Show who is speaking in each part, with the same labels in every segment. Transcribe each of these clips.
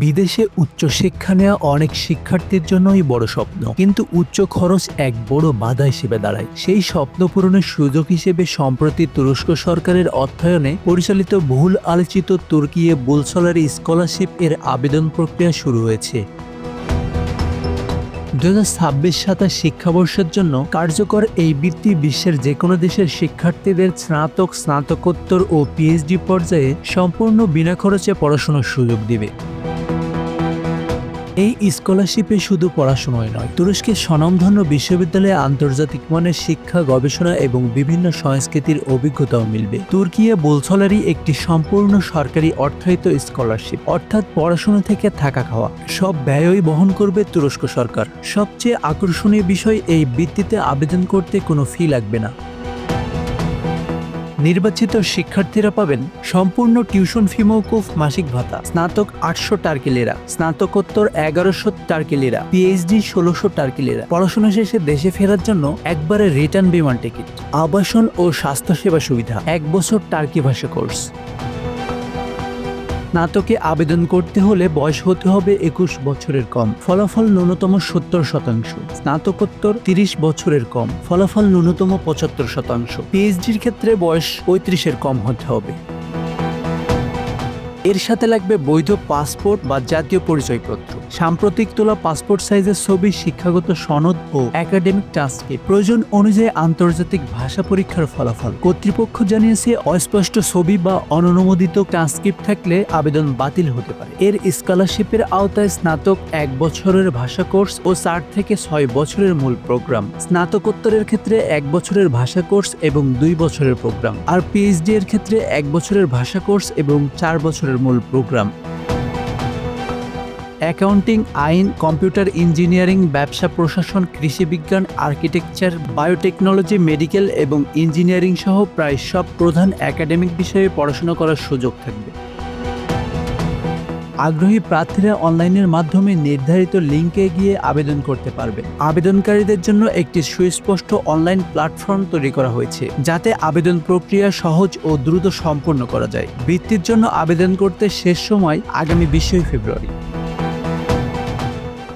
Speaker 1: বিদেশে উচ্চশিক্ষা নেওয়া অনেক শিক্ষার্থীর জন্যই বড় স্বপ্ন, কিন্তু উচ্চ খরচ এক বড় বাধা হিসেবে দাঁড়ায়। সেই স্বপ্ন পূরণের সুযোগ হিসেবে সম্প্রতি তুরস্ক সরকারের অর্থায়নে পরিচালিত বহুল আলোচিত তুর্কিয়ে বুলসলারি স্কলারশিপ এর আবেদন প্রক্রিয়া শুরু হয়েছে। 2026-27 শিক্ষাবর্ষের জন্য কার্যকর এই বৃত্তি বিশ্বের যে কোনো দেশের শিক্ষার্থীদের স্নাতক, স্নাতকোত্তর ও পিএইচডি পর্যায়ে সম্পূর্ণ বিনা খরচে পড়াশোনার সুযোগ দিবে। এই স্কলারশিপে শুধু পড়াশোনাই নয়, তুরস্কের স্বনামধন্য বিশ্ববিদ্যালয়ে আন্তর্জাতিক মানের শিক্ষা, গবেষণা এবং বিভিন্ন সংস্কৃতির অভিজ্ঞতাও মিলবে। তুর্কিয়ে বুলসলারি একটি সম্পূর্ণ সরকারি অর্থায়িত স্কলারশিপ, অর্থাৎ পড়াশোনা থেকে থাকা খাওয়া সব ব্যয়ই বহন করবে তুরস্ক সরকার। সবচেয়ে আকর্ষণীয় বিষয়, এই বৃত্তিতে আবেদন করতে কোনো ফি লাগবে না। নির্বাচিত শিক্ষার্থীরা পাবেন সম্পূর্ণ টিউশন ফি মওকুফ, মাসিক ভাতা, স্নাতক 800 টার্কি লিরা, স্নাতকোত্তর 1100 turkey Lira, PhD 1600 turkey Lira, পড়াশোনা শেষে দেশে ফেরার জন্য একবারে রিটার্ন বিমান টিকিট, আবাসন ও স্বাস্থ্যসেবা সুবিধা, 1 বছর টার্কি ভাষা কোর্স। স্নাতকে আবেদন করতে হলে বয়স হতে হবে 21 বছরের কম, ফলাফল ন্যূনতম 70%। স্নাতকোত্তর 30 বছরের কম, ফলাফল ন্যূনতম 75%। পিএইচডির ক্ষেত্রে বয়স 35-এর কম হতে হবে। এর সাথে লাগবে বৈধ পাসপোর্ট বা জাতীয় পরিচয়পত্র, সাম্প্রতিক তোলা পাসপোর্ট সাইজের ছবি, শিক্ষাগত সনদ ও একাডেমিক ট্রান্সক্রিপ্ট, প্রয়োজন অনুযায়ী আন্তর্জাতিক ভাষা পরীক্ষার ফলাফল। কর্তৃপক্ষ জানিয়েছে, অস্পষ্ট ছবি বা অননুমোদিত ট্রান্সক্রিপ্ট থাকলে আবেদন বাতিল হতে পারে। এর স্কলারশিপের আওতায় স্নাতক 1 বছরের ভাষা কোর্স ও 4 থেকে 6 বছরের মূল প্রোগ্রাম, স্নাতকোত্তরের ক্ষেত্রে 1 বছরের ভাষা কোর্স এবং 2 বছরের প্রোগ্রাম, আর পিএইচডি এর ক্ষেত্রে 1 বছরের ভাষা কোর্স এবং 4 বছরের মূল প্রোগ্রাম। অ্যাকাউন্টিং, আইন, কম্পিউটার ইঞ্জিনিয়ারিং, ব্যবসা প্রশাসন, কৃষি বিজ্ঞান, আর্কিটেকচার, বায়োটেকনোলজি, মেডিকেল এবং ইঞ্জিনিয়ারিং সহ প্রায় সব প্রধান একাডেমিক বিষয়ে পড়াশোনা করার সুযোগ থাকবে। আগ্রহী প্রার্থীরা অনলাইনের মাধ্যমে নির্ধারিত লিঙ্কে গিয়ে আবেদন করতে পারবেন। আবেদনকারীদের জন্য একটি সুস্পষ্ট অনলাইন প্ল্যাটফর্ম তৈরি করা হয়েছে, যাতে আবেদন প্রক্রিয়া সহজ ও দ্রুত সম্পন্ন করা যায়। বৃত্তির জন্য আবেদন করতে শেষ সময় আগামী 20 ফেব্রুয়ারি।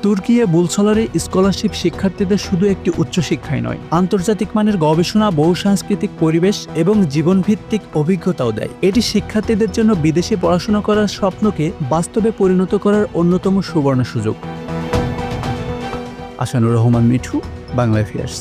Speaker 1: তুর্কিয়ে বুলসলারি স্কলারশিপ শিক্ষার্থীদের শুধু একটি উচ্চশিক্ষাই নয়, আন্তর্জাতিক মানের গবেষণা, বহুসাংস্কৃতিক পরিবেশ এবং জীবনভিত্তিক অভিজ্ঞতাও দেয়। এটি শিক্ষার্থীদের জন্য বিদেশে পড়াশোনা করার স্বপ্নকে বাস্তবে পরিণত করার অন্যতম সুবর্ণ সুযোগ। আসানুর রহমান মিঠু, বাংলা অ্যাফেয়ার্স।